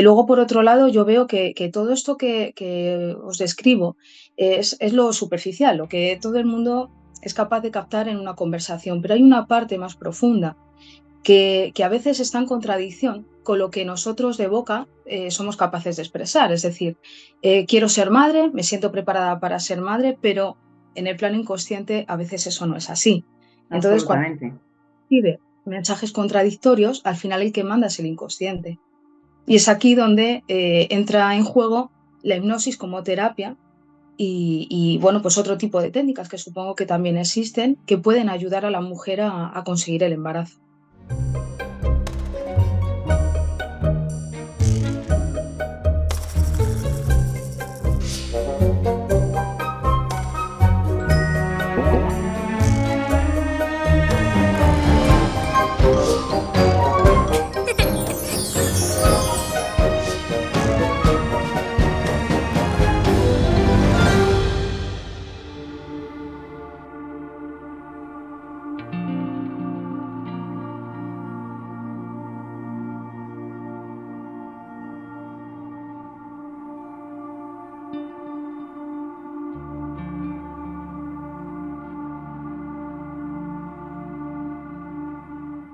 Luego, por otro lado, yo veo que todo esto que os describo es lo superficial, lo que todo el mundo es capaz de captar en una conversación, pero hay una parte más profunda que a veces está en contradicción con lo que nosotros de boca somos capaces de expresar. Es decir, quiero ser madre, me siento preparada para ser madre, pero en el plano inconsciente a veces eso no es así. Entonces, cuando Absolutamente. recibe mensajes contradictorios, al final el que manda es el inconsciente. Y es aquí donde entra en juego la hipnosis como terapia y, bueno, pues otro tipo de técnicas que supongo que también existen que pueden ayudar a la mujer a conseguir el embarazo.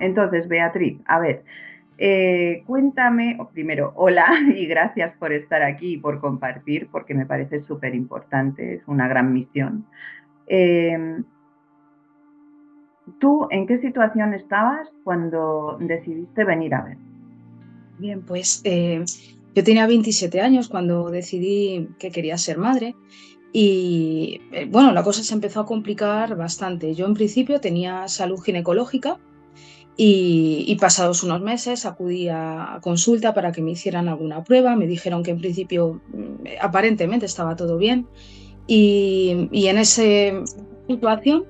Entonces, Beatriz, a ver, cuéntame, primero, hola y gracias por estar aquí y por compartir, porque me parece súper importante, es una gran misión. Eh, ¿Tú en qué situación estabas cuando decidiste venir a ver? Bien, pues yo tenía 27 años cuando decidí que quería ser madre y bueno, la cosa se empezó a complicar bastante. Yo en principio tenía salud ginecológica y pasados unos meses acudí a consulta para que me hicieran alguna prueba. Me dijeron que en principio aparentemente estaba todo bien y en esa situación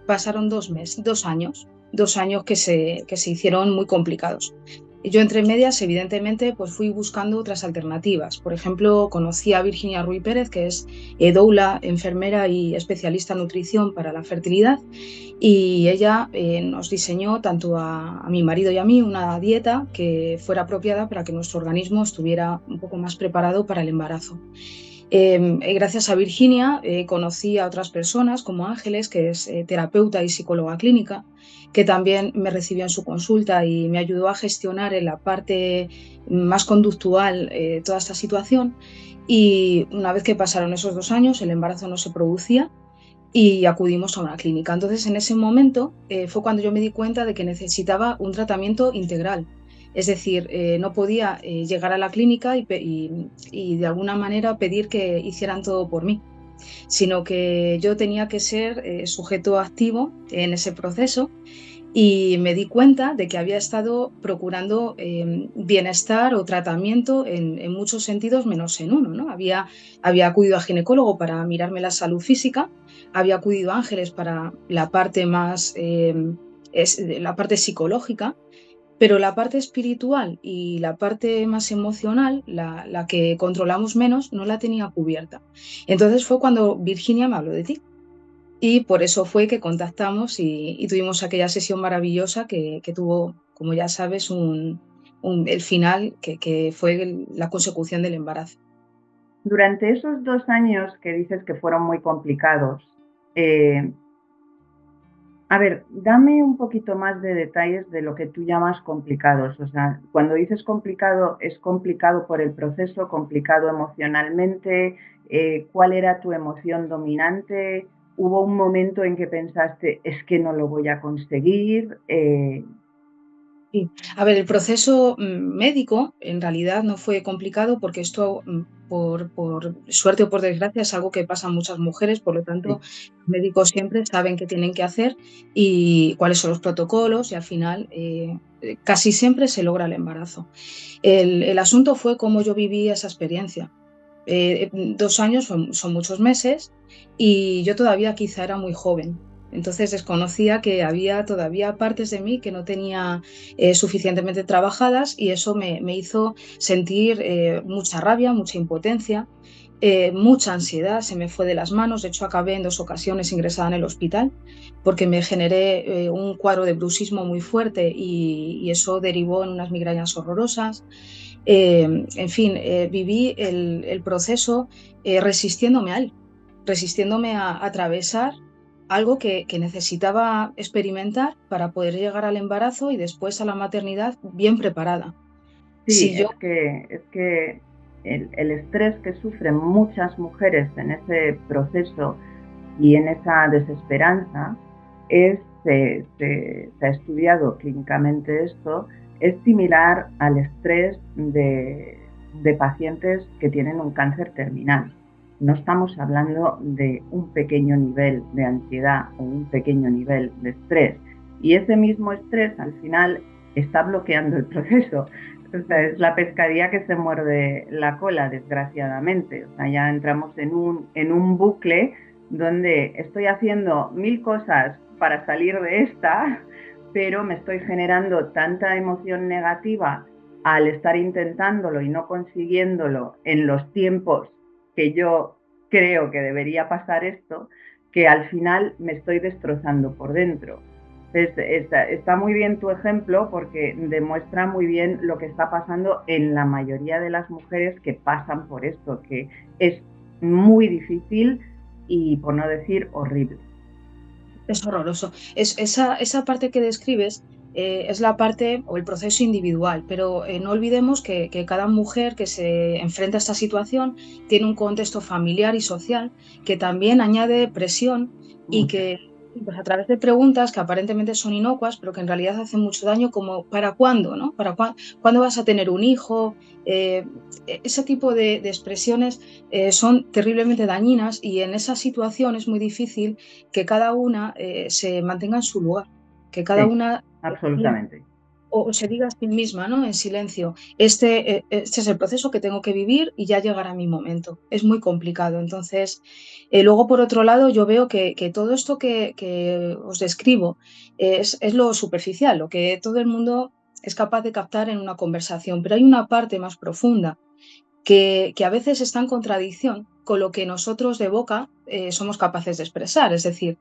pasaron 2 meses, 2 años, 2 años que se hicieron muy complicados. Yo entre medias, evidentemente, pues fui buscando otras alternativas. Por ejemplo, conocí a Virginia Ruiz Pérez, que es doula, enfermera y especialista en nutrición para la fertilidad, y ella nos diseñó tanto a mi marido y a mí una dieta que fuera apropiada para que nuestro organismo estuviera un poco más preparado para el embarazo. Gracias a Virginia conocí a otras personas como Ángeles, que es terapeuta y psicóloga clínica, que también me recibió en su consulta y me ayudó a gestionar en la parte más conductual toda esta situación. Y una vez que pasaron esos 2 años, el embarazo no se producía y acudimos a una clínica. Entonces, en ese momento fue cuando yo me di cuenta de que necesitaba un tratamiento integral. Es decir, no podía llegar a la clínica y de alguna manera pedir que hicieran todo por mí, sino que yo tenía que ser sujeto activo en ese proceso y me di cuenta de que había estado procurando bienestar o tratamiento en muchos sentidos menos en uno, ¿no? Había acudido a ginecólogo para mirarme la salud física, había acudido a Ángeles para la parte más, la parte psicológica, pero la parte espiritual y la parte más emocional, la que controlamos menos, no la tenía cubierta. Entonces fue cuando Virginia me habló de ti. Y por eso fue que contactamos y tuvimos aquella sesión maravillosa que tuvo, como ya sabes, el final que fue la consecución del embarazo. Durante esos 2 años que dices que fueron muy complicados, eh, a ver, dame un poquito más de detalles de lo que tú llamas complicados. O sea, cuando dices complicado, ¿es complicado por el proceso, complicado emocionalmente? ¿Cuál era tu emoción dominante? ¿Hubo un momento en que pensaste, es que no lo voy a conseguir? Sí. A ver, el proceso médico en realidad no fue complicado porque esto, por suerte o por desgracia, es algo que pasa a muchas mujeres, por lo tanto, Sí. los médicos siempre saben qué tienen que hacer y cuáles son los protocolos y al final casi siempre se logra el embarazo. El asunto fue cómo yo viví esa experiencia. 2 años son muchos meses y yo todavía quizá era muy joven. Entonces desconocía que había todavía partes de mí que no tenía suficientemente trabajadas y eso me hizo sentir mucha rabia, mucha impotencia mucha ansiedad, se me fue de las manos, de hecho acabé en 2 ocasiones ingresada en el hospital porque me generé un cuadro de bruxismo muy fuerte y eso derivó en unas migrañas horrorosas. En fin, viví el proceso resistiéndome a él, resistiéndome a atravesar algo que necesitaba experimentar para poder llegar al embarazo y después a la maternidad bien preparada. Sí, Si yo es que el estrés que sufren muchas mujeres en ese proceso y en esa desesperanza se ha estudiado clínicamente esto, es similar al estrés de pacientes que tienen un cáncer terminal. No estamos hablando de un pequeño nivel de ansiedad o un pequeño nivel de estrés. Y ese mismo estrés al final está bloqueando el proceso. O sea, es la pescadilla que se muerde la cola, desgraciadamente. O sea, ya entramos en un bucle donde estoy haciendo 1000 cosas para salir de esta, pero me estoy generando tanta emoción negativa al estar intentándolo y no consiguiéndolo en los tiempos que yo creo que debería pasar esto, que al final me estoy destrozando por dentro. Entonces, está muy bien tu ejemplo porque demuestra muy bien lo que está pasando en la mayoría de las mujeres que pasan por esto, que es muy difícil y por no decir horrible. Es horroroso. Esa parte que describes es la parte o el proceso individual, pero no olvidemos que cada mujer que se enfrenta a esta situación tiene un contexto familiar y social que también añade presión y Mucha. que pues, a través de preguntas que aparentemente son inocuas, pero que en realidad hacen mucho daño, como ¿para cuándo? ¿No? ¿Cuándo vas a tener un hijo? Ese tipo de expresiones son terriblemente dañinas y en esa situación es muy difícil que cada una se mantenga en su lugar, que cada Sí, una absolutamente. o se diga a sí misma, ¿no? En silencio, este es el proceso que tengo que vivir y ya llegará mi momento. Es muy complicado. Entonces, luego, por otro lado, yo veo que todo esto que os describo es lo superficial, lo que todo el mundo es capaz de captar en una conversación, pero hay una parte más profunda que a veces está en contradicción con lo que nosotros de boca somos capaces de expresar. Es decir,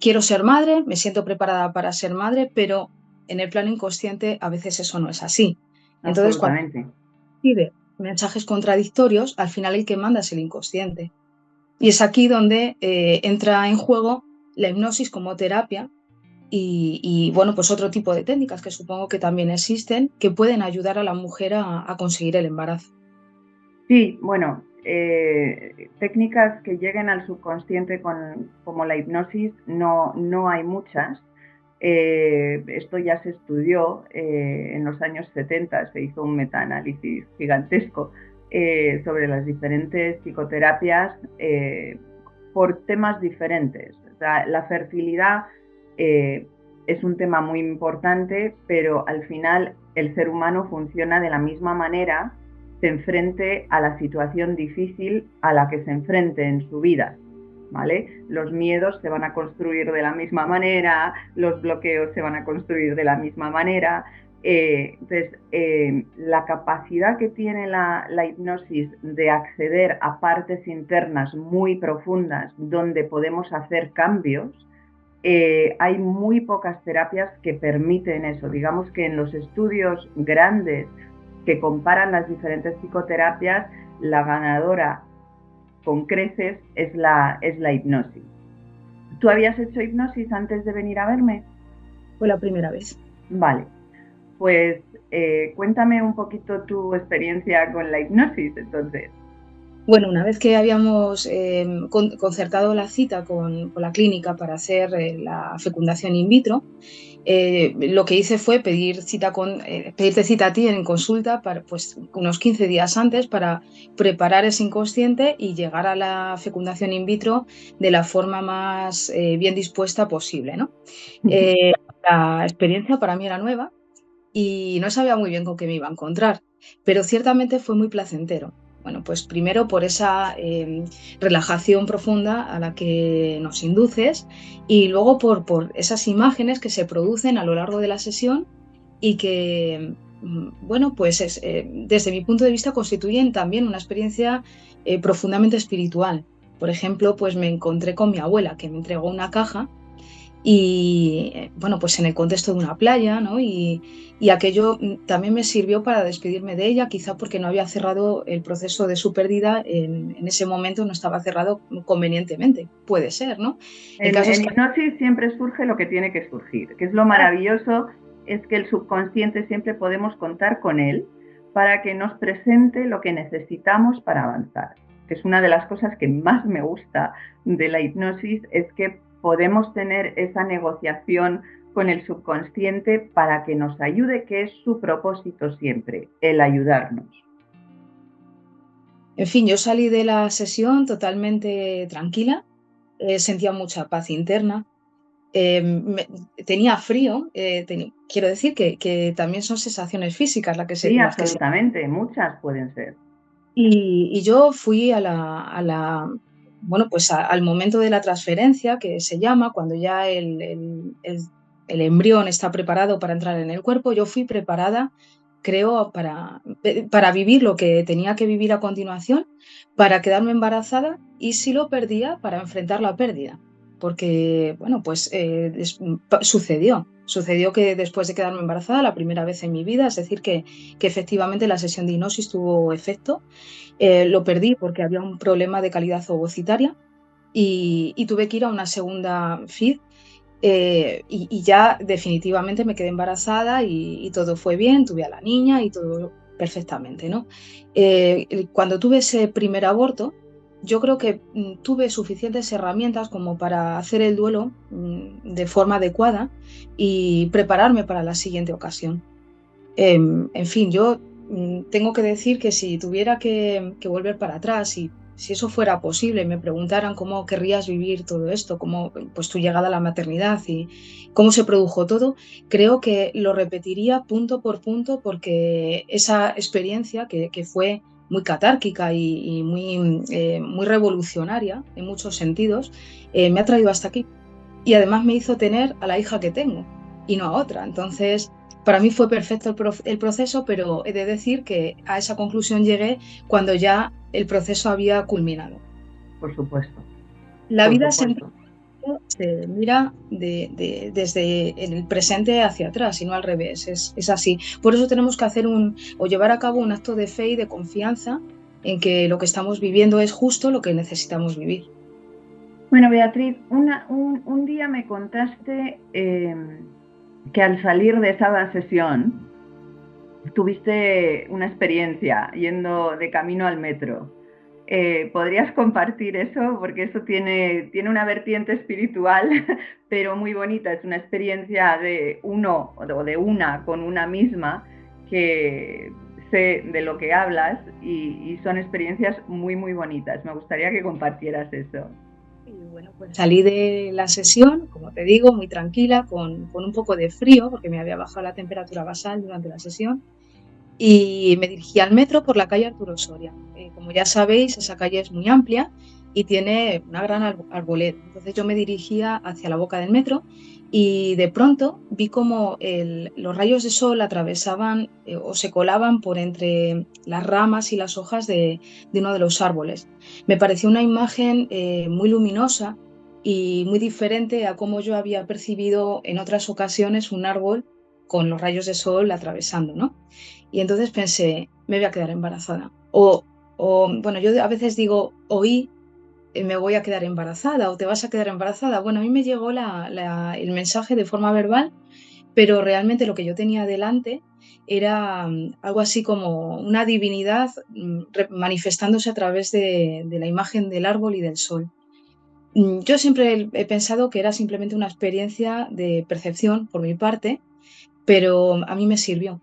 quiero ser madre, me siento preparada para ser madre, pero en el plano inconsciente a veces eso no es así. Entonces, cuando Absolutamente. recibe mensajes contradictorios, al final el que manda es el inconsciente. Y es aquí donde entra en juego la hipnosis como terapia bueno, pues otro tipo de técnicas que supongo que también existen que pueden ayudar a la mujer a conseguir el embarazo. Sí, bueno, técnicas que lleguen al subconsciente como la hipnosis no hay muchas. Esto ya se estudió en los años 70, se hizo un metaanálisis gigantesco sobre las diferentes psicoterapias por temas diferentes. O sea, la fertilidad eh, es un tema muy importante, pero al final el ser humano funciona de la misma manera, se enfrente a la situación difícil a la que se enfrente en su vida. ¿Vale? Los miedos se van a construir de la misma manera, los bloqueos se van a construir de la misma manera. La capacidad que tiene la hipnosis de acceder a partes internas muy profundas donde podemos hacer cambios, hay muy pocas terapias que permiten eso. Digamos que en los estudios grandes que comparan las diferentes psicoterapias, la ganadora con creces es la hipnosis. ¿Tú habías hecho hipnosis antes de venir a verme? Fue la primera vez. Vale, pues cuéntame un poquito tu experiencia con la hipnosis, entonces. Bueno, una vez que habíamos concertado la cita con la clínica para hacer la fecundación in vitro, lo que hice fue pedirte cita a ti en consulta para, pues, unos 15 días antes para preparar ese inconsciente y llegar a la fecundación in vitro de la forma más bien dispuesta posible, ¿no? Eh, la experiencia para mí era nueva y no sabía muy bien con qué me iba a encontrar, pero ciertamente fue muy placentero. Bueno, pues primero por esa relajación profunda a la que nos induces y luego por esas imágenes que se producen a lo largo de la sesión y que bueno, pues desde mi punto de vista constituyen también una experiencia profundamente espiritual. Por ejemplo, pues me encontré con mi abuela, que me entregó una caja y, bueno, pues en el contexto de una playa, ¿no? Y aquello también me sirvió para despedirme de ella, quizá porque no había cerrado el proceso de su pérdida en ese momento, no estaba cerrado convenientemente. Puede ser, ¿no? El caso es En que... hipnosis siempre surge lo que tiene que surgir, que es lo Ah, maravilloso, es que el subconsciente siempre podemos contar con él para que nos presente lo que necesitamos para avanzar. Que es una de las cosas que más me gusta de la hipnosis, es que podemos tener esa negociación con el subconsciente para que nos ayude, que es su propósito siempre, el ayudarnos. en fin, yo salí de la sesión totalmente tranquila, sentía mucha paz interna. Tenía frío, quiero decir que también son sensaciones físicas Sí, las que se... absolutamente, muchas pueden ser. Y yo fui bueno, pues al momento de la transferencia, que se llama, cuando ya el embrión está preparado para entrar en el cuerpo, yo fui preparada, creo, para vivir lo que tenía que vivir a continuación, para quedarme embarazada y si lo perdía, para enfrentar la pérdida. Porque, bueno, pues sucedió que después de quedarme embarazada, la primera vez en mi vida, es decir, que efectivamente la sesión de hipnosis tuvo efecto. Lo perdí porque había un problema de calidad ovocitaria y tuve que ir a una segunda FID, y ya definitivamente me quedé embarazada y todo fue bien, tuve a la niña y todo perfectamente, ¿no? Cuando tuve ese primer aborto, yo creo que tuve suficientes herramientas como para hacer el duelo de forma adecuada y prepararme para la siguiente ocasión. En fin, yo tengo que decir que si tuviera que volver para atrás y si eso fuera posible, me preguntaran cómo querrías vivir todo esto, cómo, pues tu llegada a la maternidad y cómo se produjo todo, creo que lo repetiría punto por punto porque esa experiencia que fue muy catárquica y muy revolucionaria en muchos sentidos, me ha traído hasta aquí y además me hizo tener a la hija que tengo y no a otra. Entonces, para mí fue perfecto el proceso, pero he de decir que a esa conclusión llegué cuando ya el proceso había culminado. Por supuesto, La por vida sentido supuesto. se mira desde el presente hacia atrás y no al revés, es así. Por eso tenemos que hacer o llevar a cabo un acto de fe y de confianza en que lo que estamos viviendo es justo lo que necesitamos vivir. Bueno, Beatriz, un día me contaste que al salir de esa sesión tuviste una experiencia yendo de camino al metro. ¿Podrías compartir eso? Porque eso tiene una vertiente espiritual, pero muy bonita. Es una experiencia de uno o de una con una misma que sé de lo que hablas y son experiencias muy, muy bonitas. Me gustaría que compartieras eso. Y bueno, pues salí de la sesión, como te digo, muy tranquila, con un poco de frío, porque me había bajado la temperatura basal durante la sesión, y me dirigí al metro por la calle Arturo Soria. Como ya sabéis, esa calle es muy amplia y tiene una gran arboleda. Entonces yo me dirigía hacia la boca del metro y de pronto vi como los rayos de sol atravesaban o se colaban por entre las ramas y las hojas de uno de los árboles. Me pareció una imagen muy luminosa y muy diferente a cómo yo había percibido en otras ocasiones un árbol con los rayos de sol atravesando, ¿no? Y entonces pensé, me voy a quedar embarazada. Bueno, yo a veces digo, oí, me voy a quedar embarazada o te vas a quedar embarazada. Bueno, a mí me llegó el mensaje de forma verbal, pero realmente lo que yo tenía delante era algo así como una divinidad manifestándose a través de la imagen del árbol y del sol. Yo siempre he pensado que era simplemente una experiencia de percepción por mi parte, pero a mí me sirvió.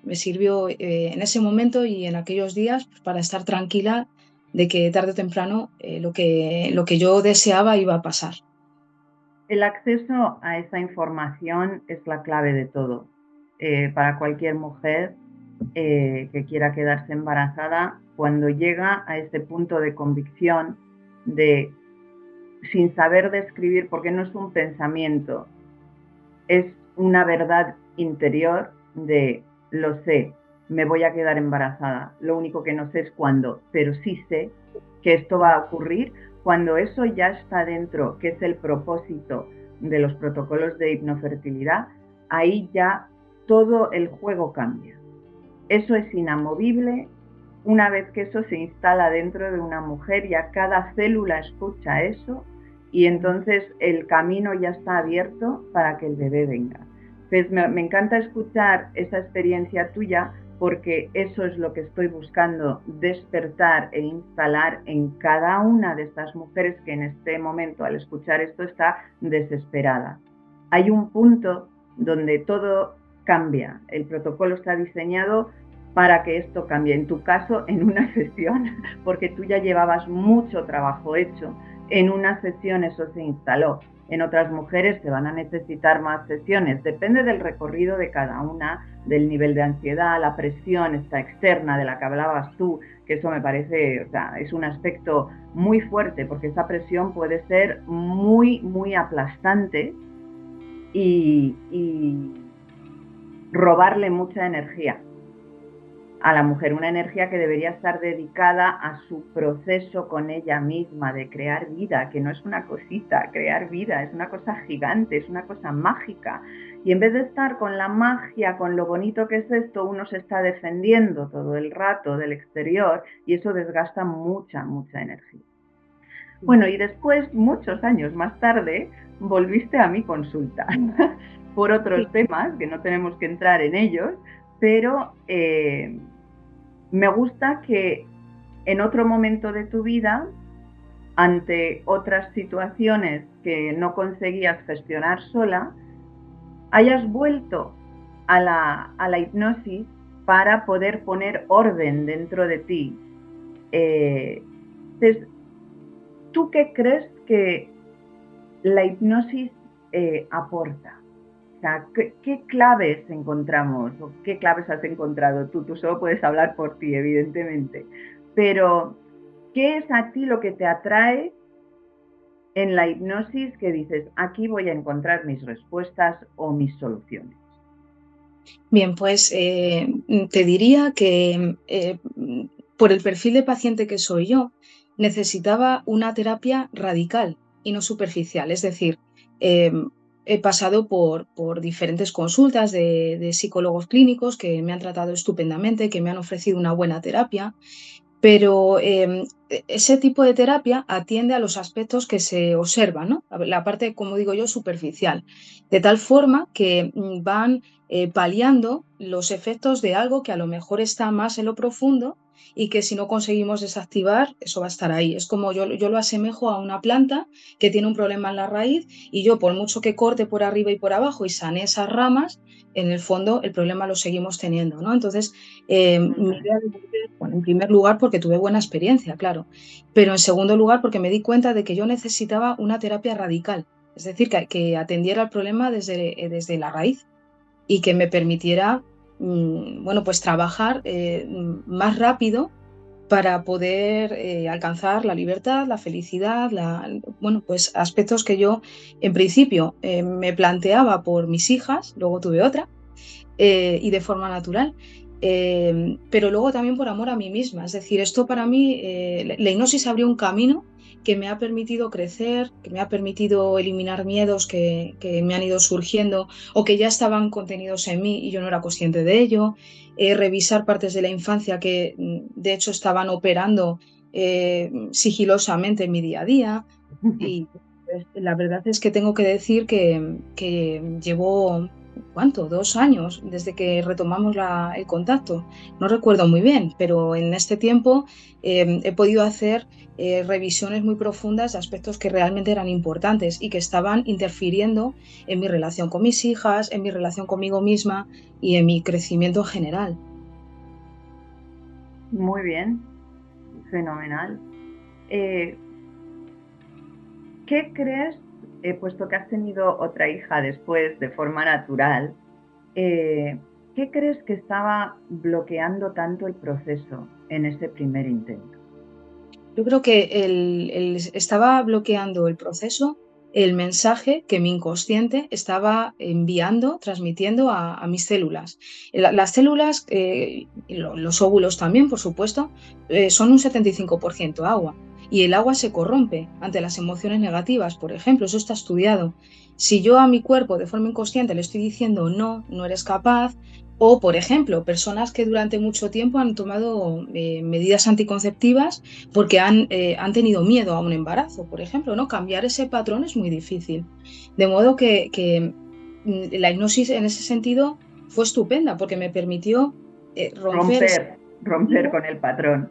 Me sirvió en ese momento y en aquellos días pues, para estar tranquila de que tarde o temprano lo que yo deseaba iba a pasar. El acceso a esa información es la clave de todo. Para cualquier mujer que quiera quedarse embarazada, cuando llega a ese punto de convicción de sin saber describir, porque no es un pensamiento, es una verdad interior de lo sé, me voy a quedar embarazada, lo único que no sé es cuándo, pero sí sé que esto va a ocurrir cuando eso ya está dentro, que es el propósito de los protocolos de hipnofertilidad, ahí ya todo el juego cambia. Eso es inamovible. Una vez que eso se instala dentro de una mujer, ya cada célula escucha eso y entonces el camino ya está abierto para que el bebé venga. Entonces me encanta escuchar esa experiencia tuya porque eso es lo que estoy buscando despertar e instalar en cada una de estas mujeres que en este momento al escuchar esto está desesperada. Hay un punto donde todo cambia, el protocolo está diseñado para que esto cambie. En tu caso, en una sesión, porque tú ya llevabas mucho trabajo hecho, en una sesión eso se instaló. En otras mujeres se van a necesitar más sesiones. Depende del recorrido de cada una, del nivel de ansiedad, la presión esta externa de la que hablabas tú, que eso me parece, o sea, es un aspecto muy fuerte, porque esa presión puede ser muy, muy aplastante y robarle mucha energía a la mujer, una energía que debería estar dedicada a su proceso con ella misma de crear vida, que no es una cosita, crear vida es una cosa gigante, es una cosa mágica. Y en vez de estar con la magia, con lo bonito que es esto, uno se está defendiendo todo el rato del exterior y eso desgasta mucha, mucha energía. Bueno, y después, muchos años más tarde, volviste a mi consulta por otros Sí. temas, que no tenemos que entrar en ellos, pero me gusta que en otro momento de tu vida, ante otras situaciones que no conseguías gestionar sola, hayas vuelto a la hipnosis para poder poner orden dentro de ti. Entonces, ¿tú qué crees que la hipnosis aporta? O sea, ¿qué claves encontramos o qué claves has encontrado tú? Tú solo puedes hablar por ti, evidentemente, pero ¿qué es a ti lo que te atrae en la hipnosis que dices, aquí voy a encontrar mis respuestas o mis soluciones? Bien, pues te diría que por el perfil de paciente que soy yo, necesitaba una terapia radical y no superficial. Es decir, eh, he pasado por diferentes consultas de psicólogos clínicos que me han tratado estupendamente, que me han ofrecido una buena terapia, pero ese tipo de terapia atiende a los aspectos que se observan, ¿no? La parte, como digo yo, superficial, de tal forma que van paliando los efectos de algo que a lo mejor está más en lo profundo y que si no conseguimos desactivar, eso va a estar ahí. Es como yo lo asemejo a una planta que tiene un problema en la raíz y yo por mucho que corte por arriba y por abajo y sane esas ramas, en el fondo el problema lo seguimos teniendo, ¿no? Entonces, mi idea de volver, bueno, en primer lugar porque tuve buena experiencia, claro, pero en segundo lugar porque me di cuenta de que yo necesitaba una terapia radical, es decir, que atendiera el problema desde la raíz y que me permitiera, bueno, pues trabajar más rápido para poder alcanzar la libertad, la felicidad, bueno, pues aspectos que yo en principio me planteaba por mis hijas, luego tuve otra, y de forma natural. Pero luego también por amor a mí misma. Es decir, esto para mí, la hipnosis abrió un camino que me ha permitido crecer, que me ha permitido eliminar miedos que me han ido surgiendo o que ya estaban contenidos en mí y yo no era consciente de ello, revisar partes de la infancia que de hecho estaban operando sigilosamente en mi día a día. Y pues, la verdad es que tengo que decir que llevo, ¿cuánto? 2 años desde que retomamos el contacto. No recuerdo muy bien, pero en este tiempo he podido hacer revisiones muy profundas de aspectos que realmente eran importantes y que estaban interfiriendo en mi relación con mis hijas, en mi relación conmigo misma y en mi crecimiento en general. Muy bien, fenomenal. Eh, ¿Qué crees, puesto que has tenido otra hija después de forma natural, eh, qué crees que estaba bloqueando tanto el proceso en ese primer intento? Yo creo que estaba bloqueando el proceso. el mensaje que mi inconsciente estaba enviando, transmitiendo a mis células. Las células, los óvulos también, por supuesto, son un 75% agua. Y el agua se corrompe ante las emociones negativas, por ejemplo, eso está estudiado. Si yo a mi cuerpo de forma inconsciente le estoy diciendo no, no eres capaz, o, por ejemplo, personas que durante mucho tiempo han tomado medidas anticonceptivas porque han tenido miedo a un embarazo, por ejemplo, ¿no? Cambiar ese patrón es muy difícil. De modo que la hipnosis en ese sentido fue estupenda porque me permitió romper ese Romper con el patrón.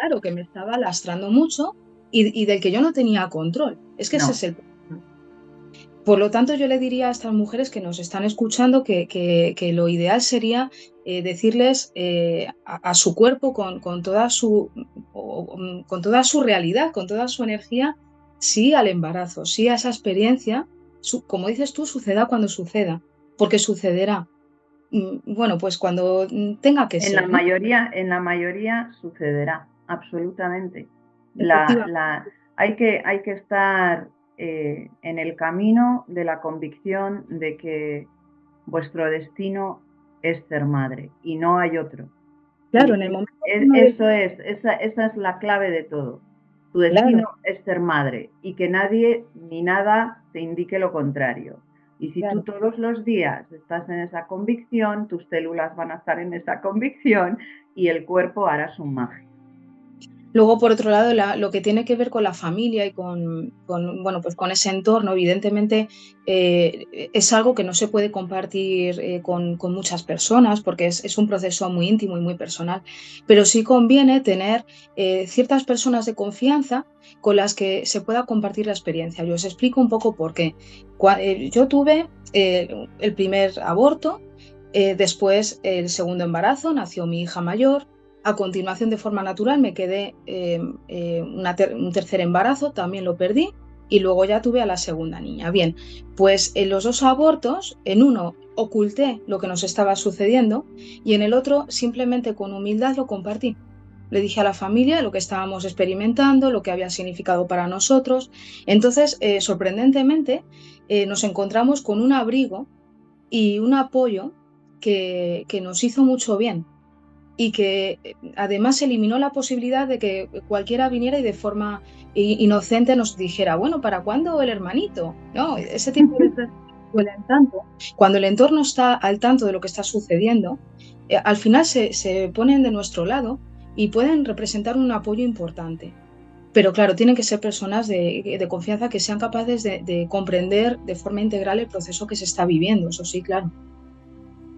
claro, que me estaba lastrando mucho y del que yo no tenía control. Es que ese No, es el problema. Por lo tanto, yo le diría a estas mujeres que nos están escuchando que lo ideal sería decirles a su cuerpo con toda con toda su realidad, con toda su energía, sí al embarazo, sí a esa experiencia, como dices tú, suceda cuando suceda, porque sucederá. Bueno, pues cuando tenga que ser, ¿no? en la mayoría sucederá, absolutamente. La, Efectivamente, la, hay que estar en el camino de la convicción de que vuestro destino es ser madre y no hay otro. claro, en el momento que Esa es la clave de todo. Tu claro, destino es ser madre y que nadie ni nada te indique lo contrario. Y si tú claro. todos los días estás en esa convicción, tus células van a estar en esa convicción y el cuerpo hará su magia. Luego, por otro lado, lo que tiene que ver con la familia y bueno, pues con ese entorno, evidentemente, es algo que no se puede compartir con muchas personas porque es un proceso muy íntimo y muy personal, pero sí conviene tener ciertas personas de confianza con las que se pueda compartir la experiencia. Yo os explico un poco por qué. Yo tuve el primer aborto, después el segundo embarazo, nació mi hija mayor. A continuación, de forma natural, me quedé un tercer embarazo, también lo perdí, y luego ya tuve a la segunda niña. Bien, pues en los dos abortos, en uno oculté lo que nos estaba sucediendo y en el otro simplemente con humildad lo compartí. Le dije a la familia lo que estábamos experimentando, lo que había significado para nosotros. Entonces, sorprendentemente, nos encontramos con un abrigo y un apoyo que nos hizo mucho bien y que además eliminó la posibilidad de que cualquiera viniera y de forma inocente nos dijera, bueno, ¿para cuándo el hermanito? No, ese tipo de frases duelen tanto. Cuando el entorno está al tanto de lo que está sucediendo, al final se ponen de nuestro lado y pueden representar un apoyo importante. Pero claro, tienen que ser personas de confianza que sean capaces de comprender de forma integral el proceso que se está viviendo, eso sí, claro.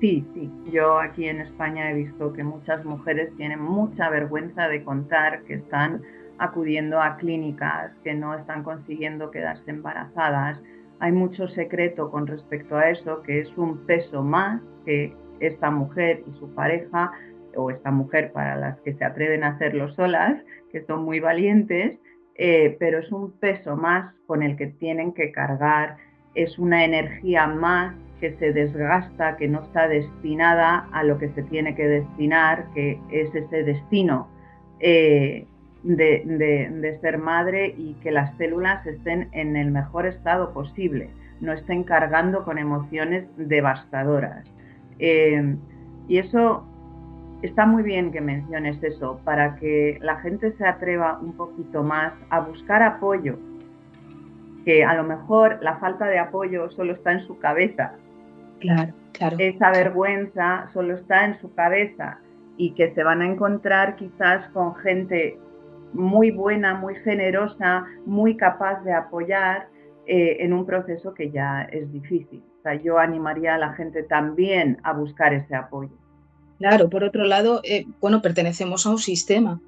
Sí, sí. Yo aquí en España he visto que muchas mujeres tienen mucha vergüenza de contar que están acudiendo a clínicas, que no están consiguiendo quedarse embarazadas. Hay mucho secreto con respecto a eso, que es un peso más que esta mujer y su pareja, o esta mujer para las que se atreven a hacerlo solas, que son muy valientes, pero es un peso más con el que tienen que cargar, es una energía más que se desgasta, que no está destinada a lo que se tiene que destinar, que es ese destino de ser madre y que las células estén en el mejor estado posible, no estén cargando con emociones devastadoras. Y eso está muy bien que menciones eso, para que la gente se atreva un poquito más a buscar apoyo, que a lo mejor la falta de apoyo solo está en su cabeza, Claro, claro, esa claro. vergüenza solo está en su cabeza y que se van a encontrar quizás con gente muy buena, muy generosa, muy capaz de apoyar en un proceso que ya es difícil. O sea, yo animaría a la gente también a buscar ese apoyo. Claro, por otro lado, bueno, pertenecemos a un sistema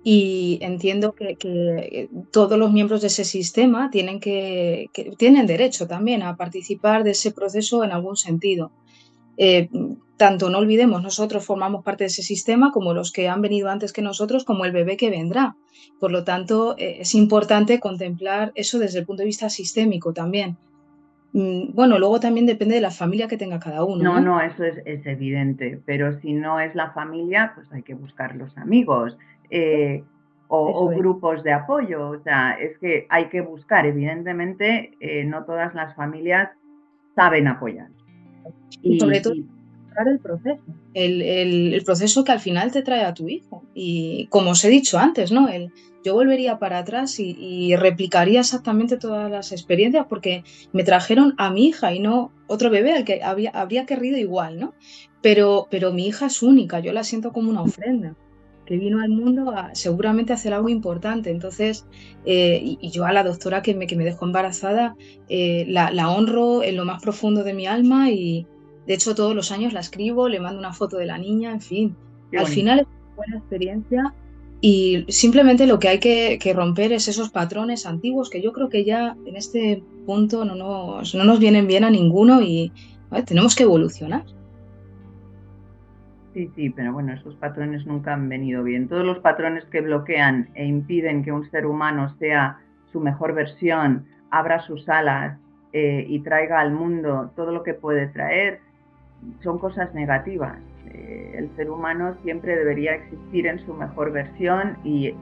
y entiendo que todos los miembros de ese sistema que tienen derecho también a participar de ese proceso en algún sentido. Tanto no olvidemos, nosotros formamos parte de ese sistema como los que han venido antes que nosotros, como el bebé que vendrá. Por lo tanto, es importante contemplar eso desde el punto de vista sistémico también. Bueno, luego también depende de la familia que tenga cada uno, No, ¿no? no, eso es evidente, pero si no es la familia, pues hay que buscar los amigos. Eh, o eso es. grupos de apoyo. O sea, es que hay que buscar, evidentemente, no todas las familias saben apoyar. Y sobre todo Y el proceso. El proceso que al final te trae a tu hijo. Y como os he dicho antes, ¿no? Yo volvería para atrás y replicaría exactamente todas las experiencias porque me trajeron a mi hija y no otro bebé al que habría querido igual, ¿no? Pero mi hija es única, yo la siento como una ofrenda que vino al mundo seguramente a hacer algo importante. Entonces, y yo a la doctora que me dejó embarazada, la honro en lo más profundo de mi alma y, de hecho, todos los años la escribo, le mando una foto de la niña, en fin. qué Al bonito. final es una buena experiencia y simplemente lo que hay que romper es esos patrones antiguos que yo creo que ya en este punto no nos vienen bien a ninguno y tenemos que evolucionar. Sí, sí, pero bueno, esos patrones nunca han venido bien. Todos los patrones que bloquean e impiden que un ser humano sea su mejor versión, abra sus alas y traiga al mundo todo lo que puede traer, son cosas negativas. El ser humano siempre debería existir en su mejor versión y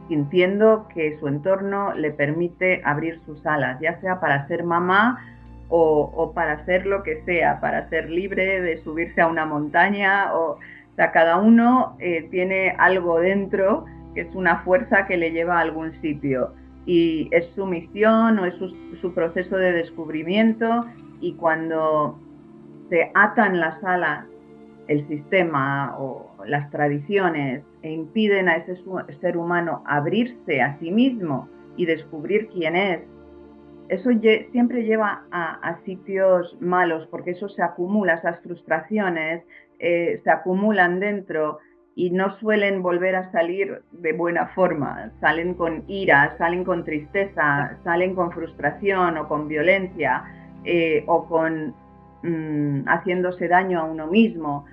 sintiendo que su entorno le permite abrir sus alas, ya sea para ser mamá o para hacer lo que sea, para ser libre de subirse a una montaña. O sea, cada uno tiene algo dentro que es una fuerza que le lleva a algún sitio y es su misión o es su proceso de descubrimiento, y cuando se atan las alas, el sistema o las tradiciones, e impiden a ese ser humano abrirse a sí mismo y descubrir quién es, eso siempre lleva a sitios malos, porque eso se acumula, esas frustraciones se acumulan dentro y no suelen volver a salir de buena forma. Salen con ira, salen con tristeza, salen con frustración o con violencia, o con haciéndose daño a uno mismo,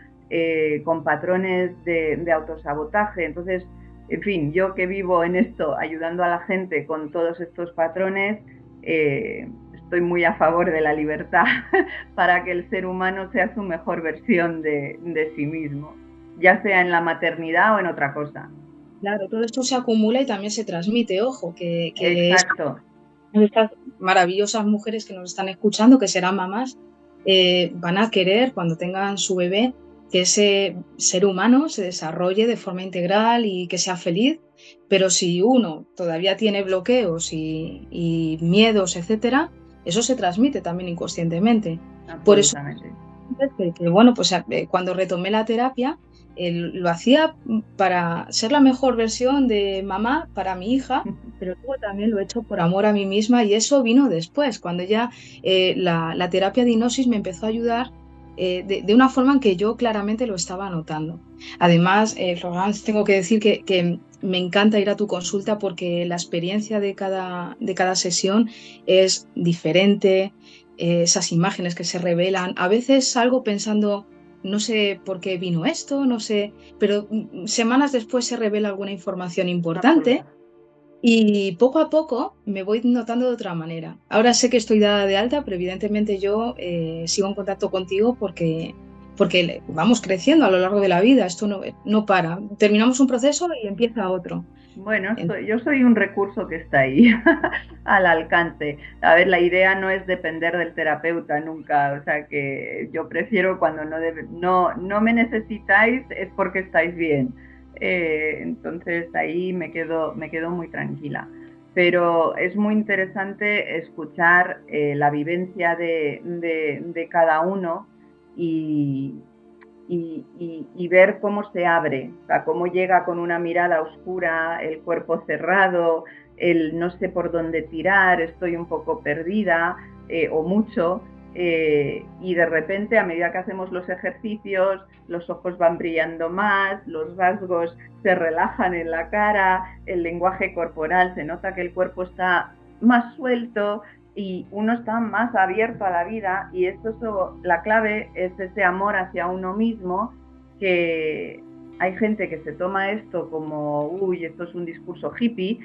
con patrones de autosabotaje. Entonces, en fin, yo que vivo en esto ayudando a la gente con todos estos patrones, estoy muy a favor de la libertad para que el ser humano sea su mejor versión de sí mismo, ya sea en la maternidad o en otra cosa. Claro, todo esto se acumula y también se transmite, ojo, que Exacto. estas maravillosas mujeres que nos están escuchando, que serán mamás, van a querer cuando tengan su bebé que ese ser humano se desarrolle de forma integral y que sea feliz, pero si uno todavía tiene bloqueos y miedos, etcétera, eso se transmite también inconscientemente. Por eso Absolutamente. bueno, pues cuando retomé la terapia, lo hacía para ser la mejor versión de mamá para mi hija, pero luego también lo he hecho por amor a mí misma y eso vino después, cuando ya la terapia de hipnosis me empezó a ayudar de una forma en que yo claramente lo estaba notando. Además, Florence, tengo que decir que me encanta ir a tu consulta porque la experiencia de cada sesión es diferente, esas imágenes que se revelan. A veces salgo pensando, no sé por qué vino esto, no sé, pero semanas después se revela alguna información importante Absoluta. y poco a poco me voy notando de otra manera. Ahora sé que estoy dada de alta, pero evidentemente yo sigo en contacto contigo porque vamos creciendo a lo largo de la vida, esto no para. Terminamos un proceso y empieza otro. Bueno, yo soy un recurso que está ahí al alcance. A ver, la idea no es depender del terapeuta nunca, o sea que yo prefiero cuando no me necesitáis es porque estáis bien. Entonces ahí me quedo muy tranquila. Pero es muy interesante escuchar la vivencia de cada uno y, y ver cómo se abre, o sea, cómo llega con una mirada oscura, el cuerpo cerrado, el no sé por dónde tirar, estoy un poco perdida o mucho, y de repente a medida que hacemos los ejercicios los ojos van brillando más, los rasgos se relajan en la cara, el lenguaje corporal, se nota que el cuerpo está más suelto y uno está más abierto a la vida, y la clave es ese amor hacia uno mismo, que hay gente que se toma esto como, uy, esto es un discurso hippie,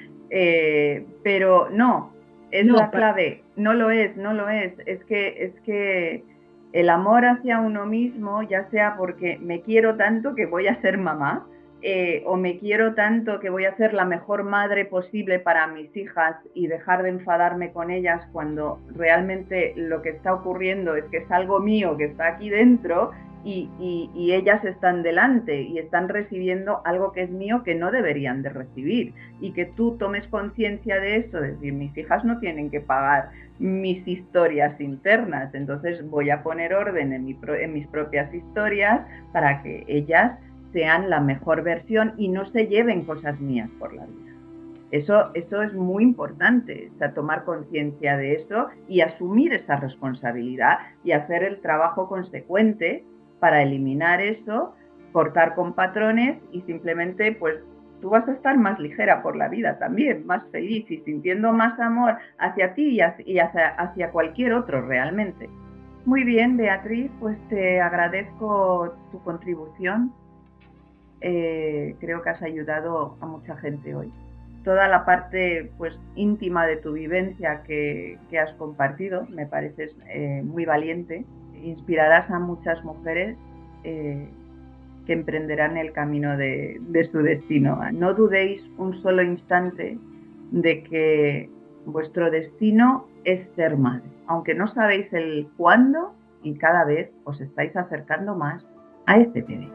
pero no, es No, la clave, no lo es, no lo es que el amor hacia uno mismo, ya sea porque me quiero tanto que voy a ser mamá, o me quiero tanto que voy a ser la mejor madre posible para mis hijas y dejar de enfadarme con ellas cuando realmente lo que está ocurriendo es que es algo mío que está aquí dentro y ellas están delante y están recibiendo algo que es mío que no deberían de recibir, y que tú tomes conciencia de eso, es decir, mis hijas no tienen que pagar mis historias internas, entonces voy a poner orden en mis propias historias para que ellas sean la mejor versión y no se lleven cosas mías por la vida. Eso es muy importante, o sea, tomar conciencia de eso y asumir esa responsabilidad y hacer el trabajo consecuente para eliminar eso, cortar con patrones y simplemente, pues, tú vas a estar más ligera por la vida también, más feliz y sintiendo más amor hacia ti y hacia cualquier otro realmente. Muy bien, Beatriz, pues te agradezco tu contribución. Creo que has ayudado a mucha gente hoy. Toda la parte pues íntima de tu vivencia que has compartido me pareces muy valiente. Inspirarás a muchas mujeres que emprenderán el camino de su destino. No dudéis un solo instante de que vuestro destino es ser madre, aunque no sabéis el cuándo, y cada vez os estáis acercando más a este bebé.